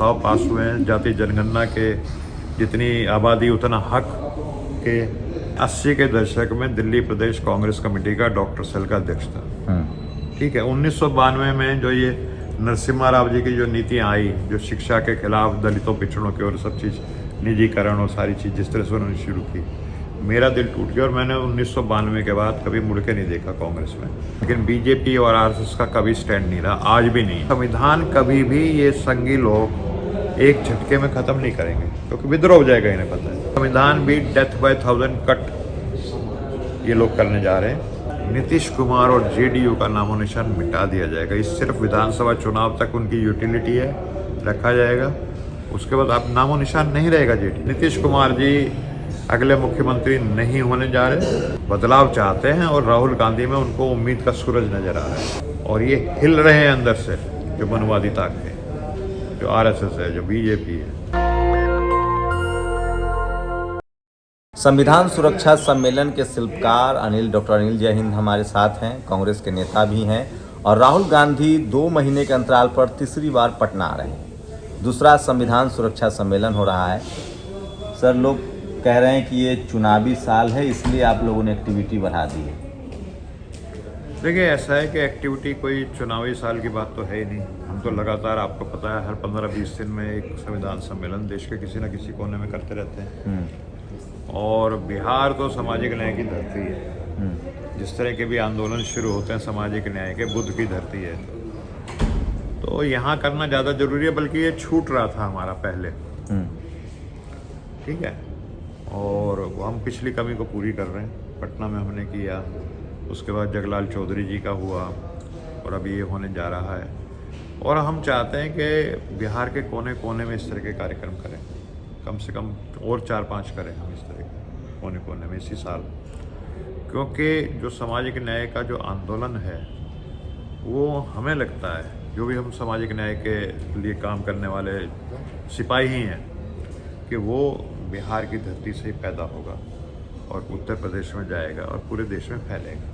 प्रस्ताव पास हुए हैं। जाति जनगणना के जितनी आबादी उतना हक के 80 के दशक में दिल्ली प्रदेश कांग्रेस कमेटी का डॉक्टर सेल का अध्यक्ष था। ठीक है, 1992 में जो ये नरसिम्हा राव जी की जो नीतियाँ आई, जो शिक्षा के खिलाफ, दलितों पिछड़ों के और सब चीज़ निजीकरण और सारी चीज़ जिस तरह से उन्होंने शुरू की, मेरा दिल टूट गया और मैंने 1992 के बाद कभी मुड़ के नहीं देखा कांग्रेस में। लेकिन बीजेपी और आरएसएस का कभी स्टैंड नहीं रहा, आज भी नहीं। संविधान कभी भी ये संघी लोग एक झटके में ख़त्म नहीं करेंगे, क्योंकि विद्रोह हो जाएगा, इन्हें पता है। संविधान भी डेथ बाय 1000 कट ये लोग करने जा रहे हैं। नीतीश कुमार और जेडीयू का नामो निशान मिटा दिया जाएगा। इस सिर्फ विधानसभा चुनाव तक उनकी यूटिलिटी है, रखा जाएगा। उसके बाद अब नामो निशान नहीं रहेगा जेडीयू। नीतीश कुमार जी अगले मुख्यमंत्री नहीं होने जा रहे, बदलाव चाहते हैं और राहुल गांधी में उनको उम्मीद का सूरज नजर आ रहा है। और ये हिल रहे हैं अंदर से, जो मनवादी ताकतें, जो आरएसएस है, जो बीजेपी है। संविधान सुरक्षा सम्मेलन के शिल्पकार डॉक्टर अनिल जय हिंद हमारे साथ हैं, कांग्रेस के नेता भी हैं। और राहुल गांधी 2 महीने के अंतराल पर तीसरी बार पटना आ रहे हैं। दूसरा संविधान सुरक्षा सम्मेलन हो रहा है। सर, लोग कह रहे हैं कि ये चुनावी साल है, इसलिए आप लोगों ने एक्टिविटी बढ़ा दी है। देखिए, ऐसा है कि एक्टिविटी कोई चुनावी साल की बात तो है ही नहीं। हम तो लगातार, आपको पता है, हर 15-20 दिन में एक संविधान सम्मेलन देश के किसी न किसी कोने में करते रहते हैं। और बिहार तो सामाजिक न्याय की धरती है। जिस तरह के भी आंदोलन शुरू होते हैं सामाजिक न्याय के, बुद्ध की धरती है, तो यहाँ करना ज़्यादा जरूरी है। बल्कि ये छूट रहा था हमारा पहले, ठीक है, और हम पिछली कमी को पूरी कर रहे हैं। पटना में हमने किया, उसके बाद जगलाल चौधरी जी का हुआ, और अभी ये होने जा रहा है। और हम चाहते हैं कि बिहार के कोने कोने में इस तरह के कार्यक्रम करें, कम से कम और 4-5 करें हम इस तरह के कोने कोने में इसी साल। क्योंकि जो सामाजिक न्याय का जो आंदोलन है, वो हमें लगता है, जो भी हम सामाजिक न्याय के लिए काम करने वाले सिपाही हैं, कि वो बिहार की धरती से ही पैदा होगा और उत्तर प्रदेश में जाएगा और पूरे देश में फैलेगा।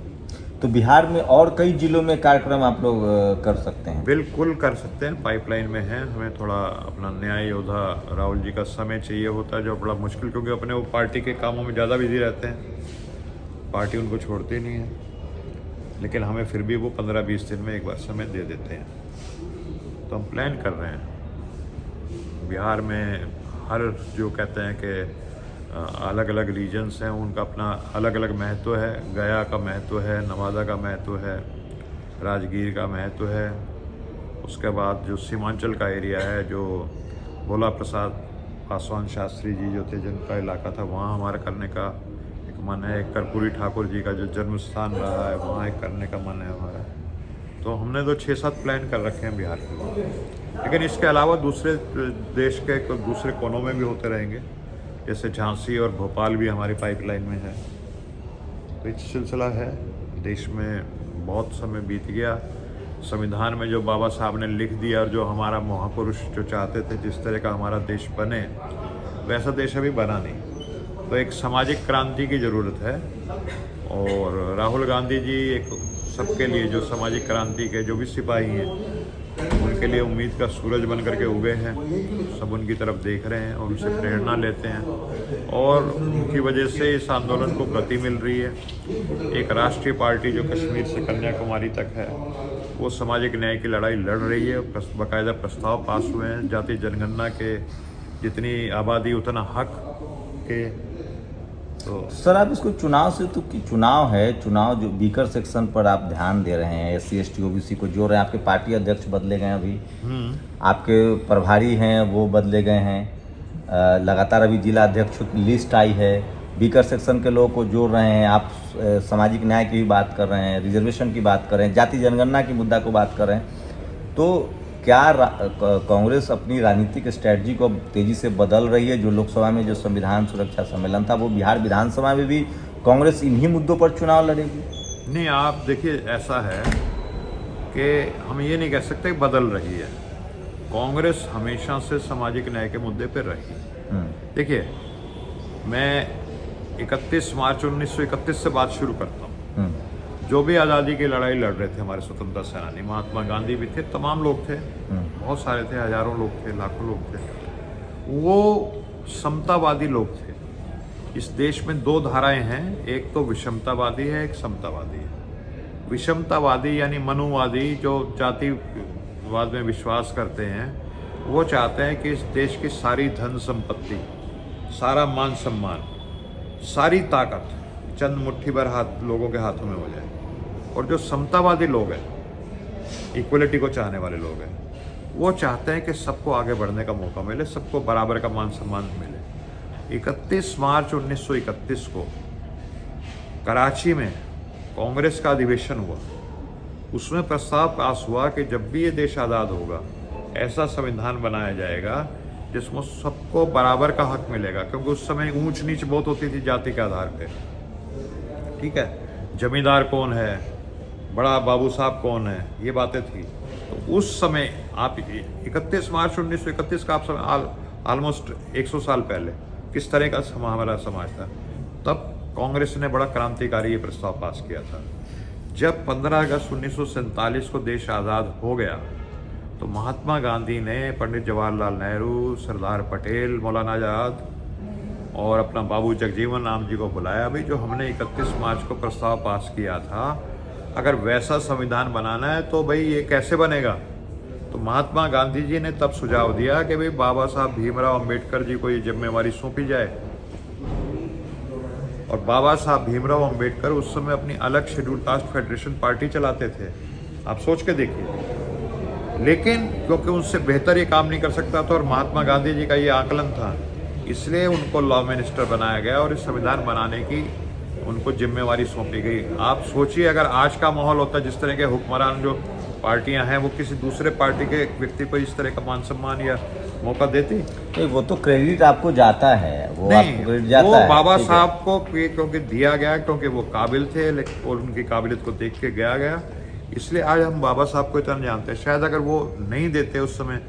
तो बिहार में और कई जिलों में कार्यक्रम आप लोग कर सकते हैं? बिल्कुल कर सकते हैं, पाइपलाइन में है। हमें थोड़ा अपना न्याय योद्धा राहुल जी का समय चाहिए होता है, जो बड़ा मुश्किल, क्योंकि अपने वो पार्टी के कामों में ज़्यादा बिजी रहते हैं, पार्टी उनको छोड़ती नहीं है। लेकिन हमें फिर भी वो 15-20 दिन में एक बार समय दे देते हैं। तो हम प्लान कर रहे हैं बिहार में, हर जो कहते हैं कि अलग अलग रीजन्स हैं, उनका अपना अलग अलग महत्व है। गया का महत्व है, नवादा का महत्व है, राजगीर का महत्व है। उसके बाद जो सीमांचल का एरिया है, जो भोला प्रसाद पासवान शास्त्री जी जो थे, जिनका इलाका था, वहाँ हमारा करने का एक मन है। एक कर्पूरी ठाकुर जी का जो जन्म स्थान रहा है, वहाँ एक करने का मन है हमारा। तो हमने तो 6-7 प्लान कर रखे हैं बिहार के। लेकिन इसके अलावा दूसरे देश के दूसरे कोनों में भी होते रहेंगे, जैसे झांसी और भोपाल भी हमारी पाइपलाइन में है। तो एक सिलसिला है। देश में बहुत समय बीत गया। संविधान में जो बाबा साहब ने लिख दिया और जो हमारा महापुरुष जो चाहते थे जिस तरह का हमारा देश बने, वैसा देश अभी बना नहीं। तो एक सामाजिक क्रांति की ज़रूरत है। और राहुल गांधी जी एक सबके लिए, जो सामाजिक क्रांति के जो भी सिपाही हैं, उनके लिए उम्मीद का सूरज बन करके उगे हैं। सब उनकी तरफ देख रहे हैं और उनसे प्रेरणा लेते हैं, और उनकी वजह से इस आंदोलन को गति मिल रही है। एक राष्ट्रीय पार्टी जो कश्मीर से कन्याकुमारी तक है, वो सामाजिक न्याय की लड़ाई लड़ रही है। बाकायदा प्रस्ताव पास हुए हैं। जाति जनगणना के जितनी आबादी उतना हक के। तो सर, आप इसको चुनाव से, तो चुनाव है, चुनाव जो बीकर सेक्शन पर आप ध्यान दे रहे हैं, SC ST OBC को जोड़ रहे हैं। आपके पार्टी अध्यक्ष बदले गए अभी, आपके प्रभारी हैं वो बदले गए हैं, लगातार अभी जिला अध्यक्ष की लिस्ट आई है। बीकर सेक्शन के लोगों को जोड़ रहे हैं आप, सामाजिक न्याय की भी बात कर रहे हैं, रिजर्वेशन की बात कर रहे हैं, जाति जनगणना की मुद्दा को बात कर रहे हैं। तो क्या कांग्रेस अपनी राजनीतिक स्ट्रेटजी को तेजी से बदल रही है? जो लोकसभा में जो संविधान सुरक्षा सम्मेलन था, वो बिहार विधानसभा में भी कांग्रेस इन्हीं मुद्दों पर चुनाव लड़ेगी? नहीं, आप देखिए, ऐसा है कि हम ये नहीं कह सकते बदल रही है। कांग्रेस हमेशा से सामाजिक न्याय के मुद्दे पर रही। देखिए, मैं 31 मार्च 1931 से बात शुरू करता हूँ, जो भी आज़ादी की लड़ाई लड़ रहे थे हमारे स्वतंत्रता सेनानी, महात्मा गांधी भी थे, तमाम लोग थे, बहुत सारे थे, हजारों लोग थे, लाखों लोग थे, वो समतावादी लोग थे। इस देश में दो धाराएं हैं, एक तो विषमतावादी है, एक समतावादी है। विषमतावादी यानी मनुवादी, जो जातिवाद में विश्वास करते हैं, वो चाहते हैं कि इस देश की सारी धन संपत्ति, सारा मान सम्मान, सारी ताकत चंद मुट्ठी भर लोगों के हाथों में हो जाए। और जो समतावादी लोग हैं, इक्वलिटी को चाहने वाले लोग हैं, वो चाहते हैं कि सबको आगे बढ़ने का मौका मिले, सबको बराबर का मान सम्मान मिले। 31 मार्च 1931 को कराची में कांग्रेस का अधिवेशन हुआ। उसमें प्रस्ताव पास हुआ कि जब भी ये देश आज़ाद होगा, ऐसा संविधान बनाया जाएगा जिसमें सबको बराबर का हक मिलेगा, क्योंकि उस समय ऊंच नीच बहुत होती थी जाति के आधार पे। ठीक है, जमींदार कौन है, बड़ा बाबू साहब कौन है, ये बातें थी। तो उस समय आप 31 मार्च 1931 का आप समय ऑलमोस्ट 100 साल पहले किस तरह का हमारा समाज था, तब कांग्रेस ने बड़ा क्रांतिकारी ये प्रस्ताव पास किया था। जब 15 अगस्त 1947 को देश आज़ाद हो गया, तो महात्मा गांधी ने पंडित जवाहरलाल नेहरू, सरदार पटेल, मौलाना आज़ाद और अपना बाबू जगजीवन राम जी को बुलाया। भाई, जो हमने 31 मार्च को प्रस्ताव पास किया था, अगर वैसा संविधान बनाना है तो भाई ये कैसे बनेगा। तो महात्मा गांधी जी ने तब सुझाव दिया कि भाई बाबा साहब भीमराव अंबेडकर जी को ये जिम्मेवारी सौंपी जाए। और बाबा साहब भीमराव अंबेडकर उस समय अपनी अलग शेड्यूल कास्ट फेडरेशन पार्टी चलाते थे, आप सोच के देखिए। लेकिन क्योंकि उनसे बेहतर ये काम नहीं कर सकता था और महात्मा गांधी जी का ये आकलन था, इसलिए उनको लॉ मिनिस्टर बनाया गया और इस संविधान बनाने की उनको जिम्मेवारी सौंपी गई। आप सोचिए, अगर आज का माहौल होता, जिस तरह के हुक्मरान जो पार्टियां हैं, वो किसी दूसरे पार्टी के व्यक्ति को इस तरह का मान सम्मान या मौका देती? नहीं, वो तो क्रेडिट आपको जाता है, वो नहीं, आपको क्रेडिट जाता वो है, बाबा साहब को क्योंकि दिया गया, क्योंकि वो काबिल थे, लेकिन और उनकी काबिलियत को देख के गया, इसलिए आज हम बाबा साहब को इतना जानते हैं। शायद अगर वो नहीं देते, उस समय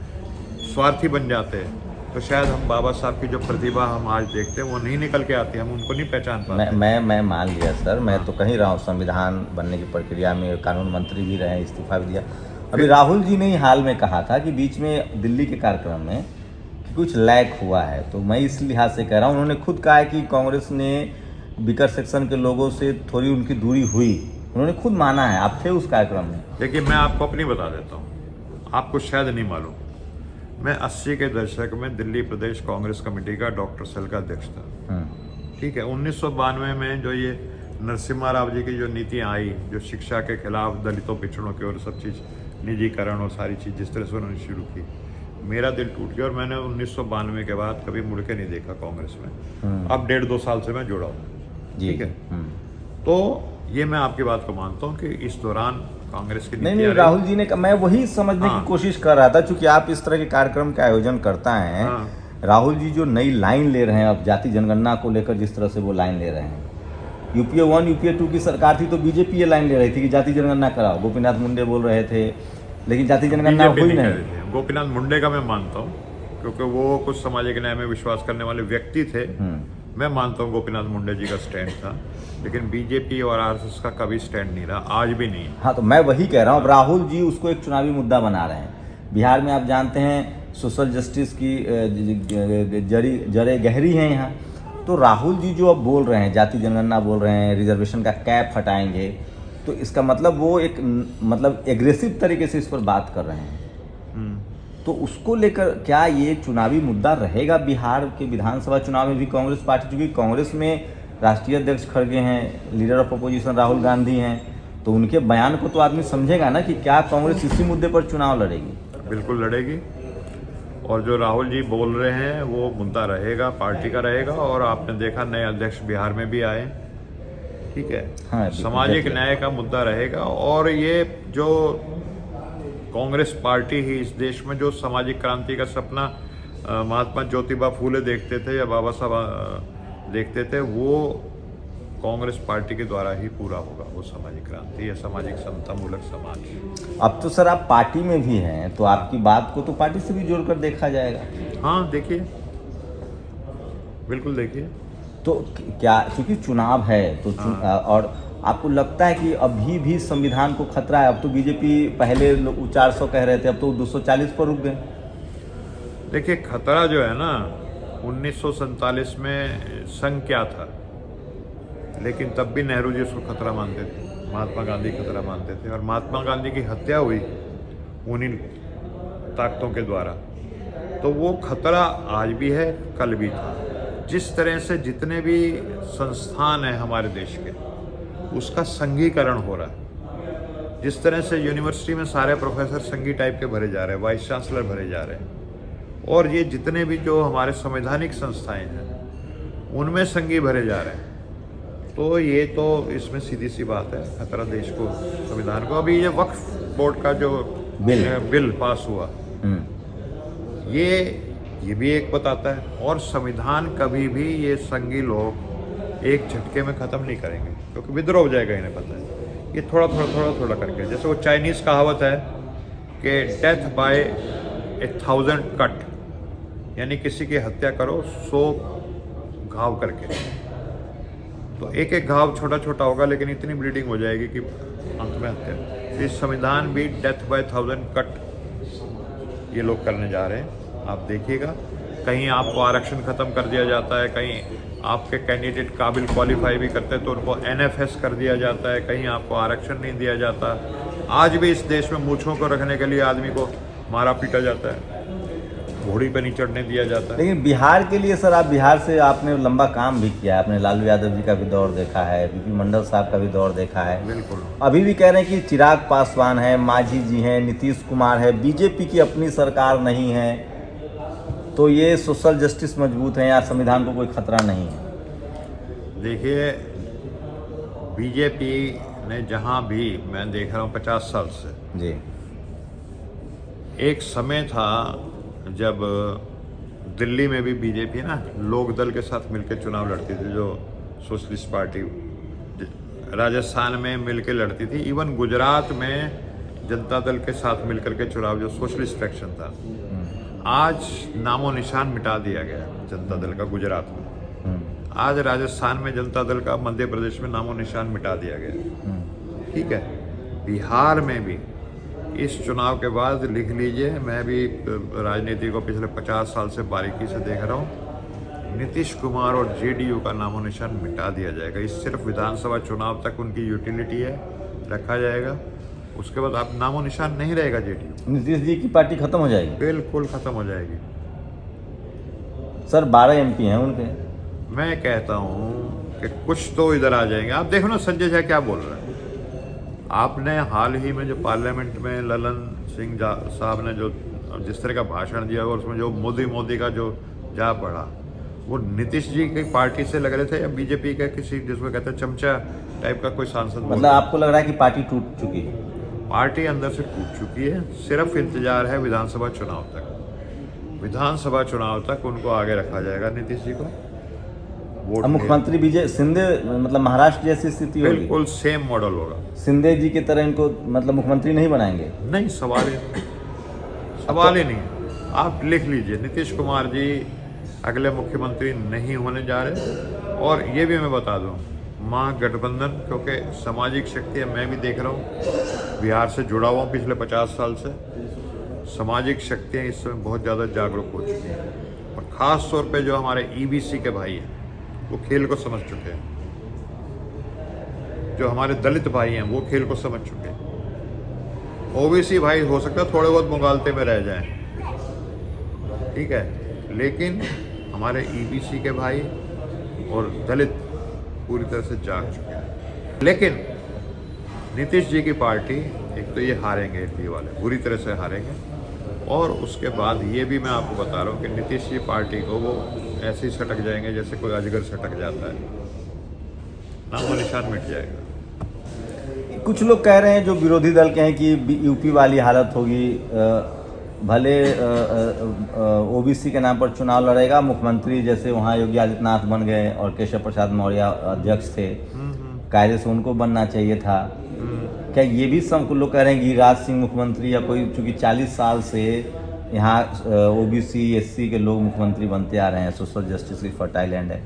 स्वार्थी बन जाते, तो शायद हम बाबा साहब की जो प्रतिभा हम आज देखते हैं वो नहीं निकल के आती, हम उनको नहीं पहचान पाते। मैं मान लिया सर, मैं तो कहीं रहा हूँ संविधान बनने की प्रक्रिया में कानून मंत्री भी रहे, इस्तीफा भी दिया। अभी राहुल जी ने ही हाल में कहा था कि बीच में दिल्ली के कार्यक्रम में कि कुछ लैग हुआ है, तो मैं इस लिहाज से कह रहा हूँ। उन्होंने खुद कहा है कि कांग्रेस ने बीकर सेक्शन के लोगों से थोड़ी उनकी दूरी हुई, उन्होंने खुद माना है। आप थे उस कार्यक्रम में? देखिए, मैं आपको अपनी बता देता हूँ, आपको शायद नहीं मालूम, मैं 80 के दशक में दिल्ली प्रदेश कांग्रेस कमेटी का डॉक्टर सेल का अध्यक्ष था। ठीक है, 1992 में जो ये नरसिम्हा राव जी की जो नीतियाँ आई, जो शिक्षा के खिलाफ, दलितों पिछड़ों की और सब चीज़ निजीकरण और सारी चीज़ जिस तरह से उन्होंने शुरू की, मेरा दिल टूट गया और मैंने 1992 के बाद कभी मुड़ के नहीं देखा कांग्रेस में। अब 1.5-2 साल से मैं जुड़ा हूँ। ठीक है, तो ये मैं आपकी बात को मानता हूँ कि इस दौरान कांग्रेस की नहीं, राहुल जी ने मैं वही समझने की कोशिश कर रहा था, क्योंकि आप इस तरह के कार्यक्रम का आयोजन करता है। राहुल जी जो नई लाइन ले रहे हैं अब जाति जनगणना को लेकर, जिस तरह से वो लाइन ले रहे हैं, यूपीए 1 यूपीए 2 की सरकार थी तो बीजेपी ये लाइन ले रही थी कि जाति जनगणना कराओ। गोपीनाथ मुंडे बोल रहे थे, लेकिन जाति जनगणना हुई नहीं। गोपीनाथ मुंडे का मैं मानता हूँ, क्योंकि वो कुछ सामाजिक न्याय में विश्वास करने वाले व्यक्ति थे। मैं मानता हूँ गोपीनाथ मुंडे जी का स्टैंड था, लेकिन बीजेपी और आरएसएस का कभी स्टैंड नहीं रहा, आज भी नहीं। हाँ, तो मैं वही कह रहा हूँ, राहुल जी उसको एक चुनावी मुद्दा बना रहे हैं। बिहार में आप जानते हैं सोशल जस्टिस की जड़ें गहरी हैं यहाँ। तो राहुल जी जो अब बोल रहे हैं, जाति जनगणना बोल रहे हैं, रिजर्वेशन का कैप हटाएंगे, तो इसका मतलब वो एक एग्रेसिव तरीके से इस पर बात कर रहे हैं। तो उसको लेकर क्या ये चुनावी मुद्दा रहेगा? बिहार के विधानसभा चुनाव में भी कांग्रेस पार्टी, चूंकि कांग्रेस में राष्ट्रीय अध्यक्ष खड़गे हैं, leader of opposition Rahul Gandhi हैं, तो उनके बयान को तो आदमी समझेगा ना कि क्या कांग्रेस इसी मुद्दे पर चुनाव लड़ेगी। बिल्कुल लड़ेगी, और जो राहुल जी बोल रहे हैं वो मुद्दा रहेगा, पार्टी का रहेगा। और आपने देखा नए अध्यक्ष बिहार में भी आए, ठीक है। हाँ, सामाजिक न्याय का मुद्दा रहेगा। और ये जो कांग्रेस पार्टी ही इस देश में जो सामाजिक क्रांति का सपना महात्मा ज्योतिबा फूले देखते थे या बाबा साहब देखते थे, वो कांग्रेस पार्टी के द्वारा ही पूरा होगा, वो सामाजिक क्रांति या सामाजिक समतामूलक समाज। अब तो सर आप पार्टी में भी हैं, तो आपकी बात को तो पार्टी से भी जोड़कर देखा जाएगा। हाँ, देखिए, बिल्कुल देखिए। तो क्या, क्योंकि चुनाव है तो आपको लगता है कि अभी भी संविधान को खतरा है? अब तो बीजेपी पहले लोग 400 कह रहे थे, अब तो 240 पर रुक गए। देखिए, खतरा जो है ना, 1947 में संघ क्या था, लेकिन तब भी नेहरू जी उसको खतरा मानते थे, महात्मा गांधी खतरा मानते थे, और महात्मा गांधी की हत्या हुई उन्हीं ताकतों के द्वारा। तो वो खतरा आज भी है, कल भी था। जिस तरह से जितने भी संस्थान हैं हमारे देश के, उसका संघीकरण हो रहा है। जिस तरह से यूनिवर्सिटी में सारे प्रोफेसर संघी टाइप के भरे जा रहे हैं, वाइस चांसलर भरे जा रहे हैं, और ये जितने भी जो हमारे संवैधानिक संस्थाएं हैं उनमें संघी भरे जा रहे हैं। तो ये तो इसमें सीधी सी बात है, खतरा देश को, संविधान को। अभी ये वक्फ बोर्ड का जो बिल पास हुआ, ये भी एक बताता है। और संविधान कभी भी ये संघी लोग एक झटके में ख़त्म नहीं करेंगे, क्योंकि विद्रोह हो जाएगा, इन्हें पता है। ये थोड़ा थोड़ा करके, जैसे वो चाइनीज़ कहावत है कि डेथ बाय 1000 कट, यानी किसी की हत्या करो 100 घाव करके। तो एक एक घाव छोटा छोटा होगा, लेकिन इतनी ब्लीडिंग हो जाएगी कि अंत में हत्या। इस संविधान भी डेथ बाय 1000 कट ये लोग करने जा रहे हैं। आप देखिएगा, कहीं आपको आरक्षण खत्म कर दिया जाता है, कहीं आपके कैंडिडेट काबिल क्वालिफाई भी करते हैं तो उनको NFS कर दिया जाता है, कहीं आपको आरक्षण नहीं दिया जाता। आज भी इस देश में मूंछों को रखने के लिए आदमी को मारा पीटा जाता है, घोड़ी पे नहीं चढ़ने दिया जाता है। लेकिन बिहार के लिए सर, आप बिहार से आपने लंबा काम भी किया है, आपने लालू यादव जी का भी दौर देखा है, BP मंडल साहब का भी दौर देखा है। बिल्कुल। अभी भी कह रहे हैं कि चिराग पासवान है, मांझी जी हैं, नीतीश कुमार है, बीजेपी की अपनी सरकार नहीं है, तो ये सोशल जस्टिस मजबूत है या संविधान को कोई खतरा नहीं है? देखिए, बीजेपी ने जहाँ भी, मैं देख रहा हूँ 50 साल से जी, एक समय था जब दिल्ली में भी बीजेपी ना लोक दल के साथ मिलकर चुनाव लड़ती थी, जो सोशलिस्ट पार्टी। राजस्थान में मिलकर लड़ती थी, इवन गुजरात में जनता दल के साथ मिलकर के चुनाव, जो सोशलिस्ट फैक्शन था। आज नामो निशान मिटा दिया गया जनता दल का गुजरात में। आज राजस्थान में जनता दल का, मध्य प्रदेश में नामो निशान मिटा दिया गया। ठीक है, बिहार में भी इस चुनाव के बाद लिख लीजिए, मैं भी राजनीति को पिछले 50 साल से बारीकी से देख रहा हूँ, नीतीश कुमार और JDU का नामो निशान मिटा दिया जाएगा। इस सिर्फ विधानसभा चुनाव तक उनकी यूटिलिटी है, रखा जाएगा। उसके बाद आप नामो निशान नहीं रहेगा JDU। नीतीश जी की पार्टी खत्म हो जाएगी? बिल्कुल खत्म हो जाएगी सर। 12 MP हैं उनके। मैं कहता हूँ कि कुछ तो इधर आ जाएंगे। आप देखो ना, संजय झा क्या बोल रहे हैं। आपने हाल ही में जो पार्लियामेंट में ललन सिंह साहब ने जो जिस तरह का भाषण दिया, और उसमें जो मोदी का जो जा पड़ा, वो नीतीश जी की पार्टी से लग रहे थे या बीजेपी का किसी, जिसको कहते हैं चमचा टाइप का कोई सांसद? मतलब आपको लग रहा है कि पार्टी टूट चुकी है? पार्टी अंदर से टूट चुकी है, सिर्फ इंतजार है विधानसभा चुनाव तक। विधानसभा चुनाव तक उनको आगे रखा जाएगा, नीतीश जी को। अब मुख्यमंत्री विजय शिंदे, मतलब महाराष्ट्र जैसी स्थिति होगी? बिल्कुल सेम मॉडल होगा। शिंदे जी की तरह इनको मतलब मुख्यमंत्री नहीं बनाएंगे? नहीं, सवाल ही नहीं है। आप लिख लीजिए, नीतीश कुमार जी अगले मुख्यमंत्री नहीं होने जा रहे। और ये भी मैं बता दूं, महागठबंधन, क्योंकि सामाजिक शक्तियाँ मैं भी देख रहा हूँ, बिहार से जुड़ा हुआ हूँ पिछले 50 साल से, सामाजिक शक्तियाँ इस समय बहुत ज़्यादा जागरूक हो चुकी हैं। और ख़ास तौर पे जो हमारे EBC के भाई हैं, वो खेल को समझ चुके हैं। जो हमारे दलित भाई हैं, वो खेल को समझ चुके हैं। OBC भाई हो सकता है थोड़े बहुत मुगालते में रह जाएं, ठीक है, लेकिन हमारे EBC के भाई और दलित पूरी तरह से जाग चुके हैं। लेकिन नीतीश जी की पार्टी, एक तो ये हारेंगे, एमपी वाले बुरी तरह से हारेंगे, और उसके बाद ये भी मैं आपको बता रहा हूँ कि नीतीश जी पार्टी को वो ऐसे ही सटक जाएंगे जैसे कोई अजगर सटक जाता है, नामो निशान मिट जाएगा। कुछ लोग कह रहे हैं जो विरोधी दल के हैं कि यूपी वाली हालत होगी, भले OBC के नाम पर चुनाव लड़ेगा, मुख्यमंत्री जैसे वहाँ योगी आदित्यनाथ बन गए और केशव प्रसाद मौर्य अध्यक्ष थे, कायदे से उनको बनना चाहिए था। क्या ये भी सब लोग कह रहे हैं कि गिरिराज सिंह मुख्यमंत्री या कोई, चूँकि 40 साल से यहाँ OBC SC के लोग मुख्यमंत्री बनते आ रहे हैं, सोशल जस्टिस की फर्टाइल लैंड है,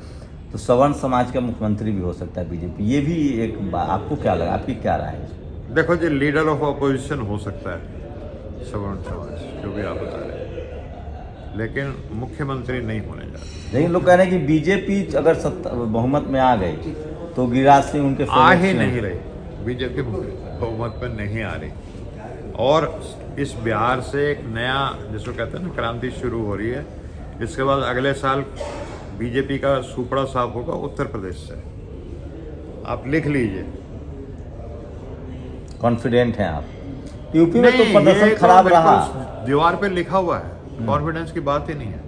तो सवर्ण समाज का मुख्यमंत्री भी हो सकता है बीजेपी, ये भी एक आपको क्या लगा, आपकी क्या राय है? देखो जी, लीडर ऑफ अपोजिशन हो सकता है सवर्ण समाज, जो भी आप बता रहे हैं, लेकिन मुख्यमंत्री नहीं होने जा रहे। लेकिन लोग कह रहे हैं कि बीजेपी अगर बहुमत में आ गई तो गिरिराज सिंह उनके आ ही नहीं रही, बीजेपी बहुमत में नहीं आ रही, और इस बिहार से एक नया, जिसको कहते हैं ना, क्रांति शुरू हो रही है। इसके बाद अगले साल बीजेपी का सुपड़ा साफ होगा उत्तर प्रदेश से, आप लिख लीजिए। कॉन्फिडेंट हैं आप? यूपी में तो नहीं, प्रदर्शन ये खराब तो रहा। दीवार पे लिखा हुआ है, कॉन्फिडेंस की बात ही नहीं है।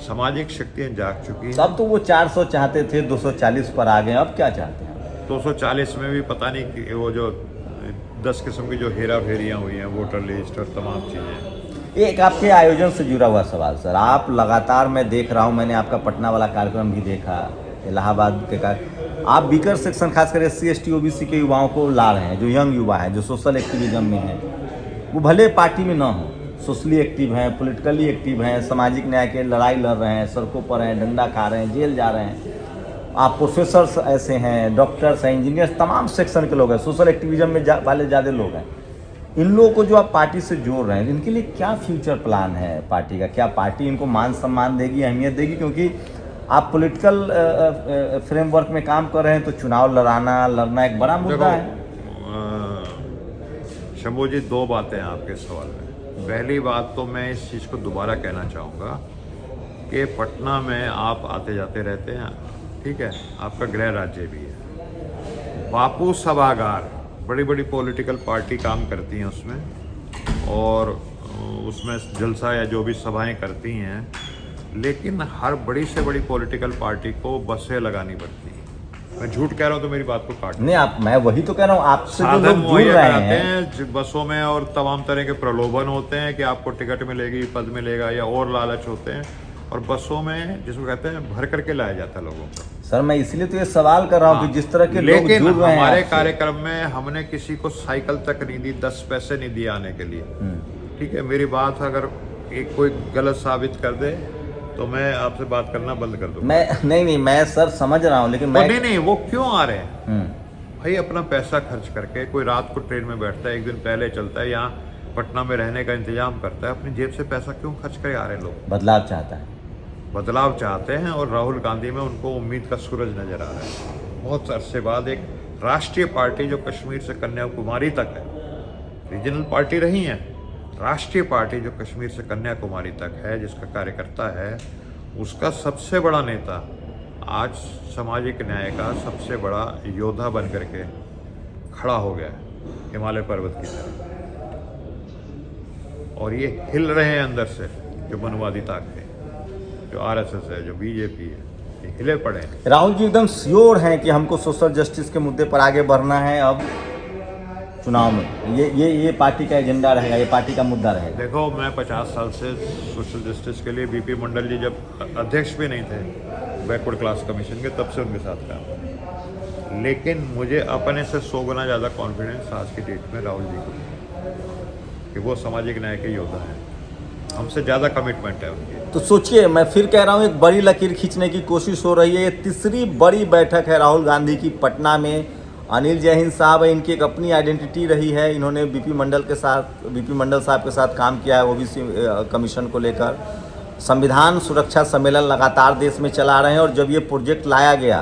सामाजिक शक्तियां जाग चुकी हैं। तब तो वो 400 चाहते थे, 240 पर आ गए, अब क्या चाहते हैं? 240 में भी पता नहीं कि वो जो 10 किस्म की जो हेरा फेरियाँ हुई हैं, वोटर लिस्ट और तमाम चीज़ें। एक आपके आयोजन से जुड़ा हुआ सवाल सर, आप लगातार, मैं देख रहा हूँ, मैंने आपका पटना वाला कार्यक्रम भी देखा, इलाहाबाद के आप बीकर सेक्शन खासकर SC ST OBC के युवाओं को ला रहे हैं, जो यंग युवा हैं, जो सोशल एक्टिविज्म में हैं, वो भले पार्टी में ना हो, सोशली एक्टिव हैं, पॉलिटिकली एक्टिव हैं, सामाजिक न्याय के लड़ाई लड़ रहे हैं, सड़कों पर हैं, डंडा खा रहे हैं, जेल जा रहे हैं। आप प्रोफेसर्स ऐसे हैं, डॉक्टर्स हैं, इंजीनियर्स, तमाम सेक्शन के लोग हैं, सोशल एक्टिविज्म में वाले ज़्यादा लोग हैं। इन लोगों को जो आप पार्टी से जोड़ रहे हैं, इनके लिए क्या फ्यूचर प्लान है पार्टी का? क्या पार्टी इनको मान सम्मान देगी, अहमियत देगी? क्योंकि आप पॉलिटिकल फ्रेमवर्क में काम कर रहे हैं, तो चुनाव लड़ना एक बड़ा मुद्दा है। शंभू जी, दो बातें हैं आपके सवाल में। पहली बात तो मैं इस चीज़ को दोबारा कहना चाहूँगा कि पटना में आप आते जाते रहते हैं, ठीक है, आपका गृह राज्य भी है। बापू सभागार, बड़ी बड़ी पॉलिटिकल पार्टी काम करती हैं उसमें, और उसमें जलसा या जो भी सभाएं करती हैं, लेकिन हर बड़ी से बड़ी पॉलिटिकल पार्टी को बसें लगानी पड़ती हैं। मैं झूठ कह रहा हूँ तो मेरी बात को काट नहीं, आप, मैं वही तो कह रहा हूँ, आपसे जो साधन लोग जुड़ मुहैया रहे कराते हैं हैं बसों में, और तमाम तरह के प्रलोभन होते हैं कि आपको टिकट मिलेगी, पद मिलेगा, या और लालच होते हैं, और बसों में, जिसको कहते हैं, भर करके लाया जाता है लोगों को। सर, मैं इसलिए तो ये सवाल कर रहा हूँ कि जिस तरह के लोग लेकिन जुड़ रहे हैं हमारे आपसे। कार्यक्रम में हमने किसी को साइकिल तक नहीं दी, 10 पैसे नहीं दिए आने के लिए, ठीक है। मेरी बात अगर एक कोई गलत साबित कर दे तो मैं आपसे बात करना बंद कर दूंगा। नहीं, मैं सर समझ रहा हूँ, लेकिन मैं नहीं, वो क्यों आ रहे हैं भाई? अपना पैसा खर्च करके कोई रात को ट्रेन में बैठता है, एक दिन पहले चलता है, यहाँ पटना में रहने का इंतजाम करता है, अपनी जेब से पैसा क्यों खर्च करे आ रहे हैं लोग? बदलाव चाहता है, बदलाव चाहते हैं, और राहुल गांधी में उनको उम्मीद का सूरज नजर आ रहा है। बहुत अरसे बाद एक राष्ट्रीय पार्टी जो कश्मीर से कन्याकुमारी तक है, रीजनल पार्टी रही है, राष्ट्रीय पार्टी जो कश्मीर से कन्याकुमारी तक है, जिसका कार्यकर्ता है, उसका सबसे बड़ा नेता आज सामाजिक न्याय का सबसे बड़ा योद्धा बन करके खड़ा हो गया है हिमालय पर्वत की तरफ, और ये हिल रहे हैं अंदर से, जो मनवादी ताकतें, जो RSS है, जो BJP है, ये हिले पड़े हैं। राहुल जी एकदम श्योर हैं कि हमको सोशल जस्टिस के मुद्दे पर आगे बढ़ना है। अब चुनाव में ये पार्टी का एजेंडा रहेगा, ये पार्टी का मुद्दा रहेगा। देखो, मैं 50 साल से सोशल जस्टिस के लिए, BP मंडल जी जब अध्यक्ष भी नहीं थे बैकवर्ड क्लास कमीशन के, तब से उनके साथ काम किया, लेकिन मुझे अपने से 100 गुना ज़्यादा कॉन्फिडेंस आज की डेट में राहुल जी को कि वो सामाजिक न्याय के योद्धा हैं, हमसे ज़्यादा कमिटमेंट है उनकी। तो सोचिए, मैं फिर कह रहा हूँ, एक बड़ी लकीर खींचने की कोशिश हो रही है। ये तीसरी बड़ी बैठक है राहुल गांधी की पटना में। अनिल जैन साहब है, इनकी एक अपनी आइडेंटिटी रही है, इन्होंने BP मंडल साहब के साथ काम किया है OBC कमीशन को लेकर। संविधान सुरक्षा सम्मेलन लगातार देश में चला रहे हैं, और जब ये प्रोजेक्ट लाया गया,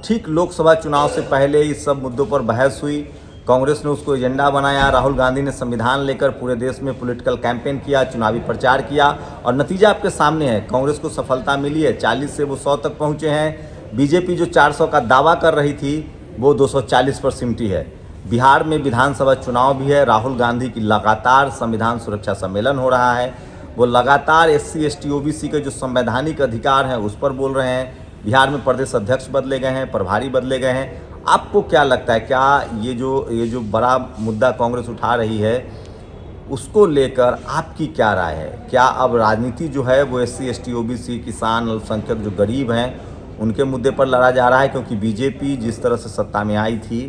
ठीक लोकसभा चुनाव से पहले इस सब मुद्दों पर बहस हुई, कांग्रेस ने उसको एजेंडा बनाया, राहुल गांधी ने संविधान लेकर पूरे देश में पॉलिटिकल कैंपेन किया, चुनावी प्रचार किया, और नतीजा आपके सामने है। कांग्रेस को सफलता मिली है, 40 से वो 100 तक पहुँचे हैं। बीजेपी जो 400 का दावा कर रही थी, वो 240 पर सिमटी है। बिहार में विधानसभा चुनाव भी है, राहुल गांधी की लगातार संविधान सुरक्षा सम्मेलन हो रहा है, वो लगातार SC ST OBC के जो संवैधानिक अधिकार हैं उस पर बोल रहे हैं। बिहार में प्रदेश अध्यक्ष बदले गए हैं, प्रभारी बदले गए हैं। आपको क्या लगता है, क्या ये जो बड़ा मुद्दा कांग्रेस उठा रही है, उसको लेकर आपकी क्या राय है? क्या अब राजनीति जो है वो SC ST OBC, किसान, अल्पसंख्यक, जो गरीब हैं, उनके मुद्दे पर लड़ा जा रहा है? क्योंकि बीजेपी जिस तरह से सत्ता में आई थी,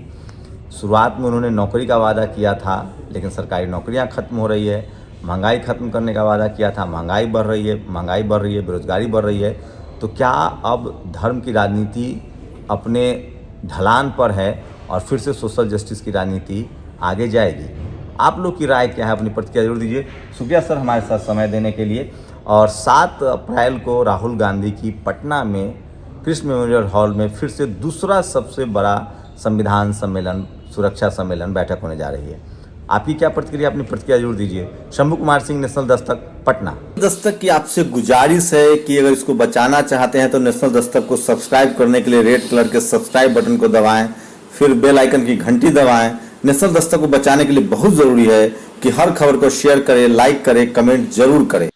शुरुआत में उन्होंने नौकरी का वादा किया था, लेकिन सरकारी नौकरियां खत्म हो रही है, महंगाई खत्म करने का वादा किया था, महंगाई बढ़ रही है, बेरोजगारी बढ़ रही है। तो क्या अब धर्म की राजनीति अपने ढलान पर है और फिर से सोशल जस्टिस की राजनीति आगे जाएगी? आप लोग की राय क्या है, अपनी प्रतिक्रिया जरूर दीजिए। शुक्रिया सर हमारे साथ समय देने के लिए। और 7 अप्रैल को राहुल गांधी की पटना में कृष्ण मेमोरियल हॉल में फिर से दूसरा सबसे बड़ा संविधान सम्मेलन, सुरक्षा सम्मेलन बैठक होने जा रही है। आपकी क्या प्रतिक्रिया, अपनी प्रतिक्रिया जरूर दीजिए। शंभू कुमार सिंह, नेशनल दस्तक, पटना। दस्तक की आपसे गुजारिश है कि अगर इसको बचाना चाहते हैं तो नेशनल दस्तक को सब्सक्राइब करने के लिए रेड कलर के सब्सक्राइब बटन को दबाएं, फिर बेल आइकन की घंटी दबाएं। नेशनल दस्तक को बचाने के लिए बहुत जरूरी है कि हर खबर को शेयर करें, लाइक करें, कमेंट जरूर करें।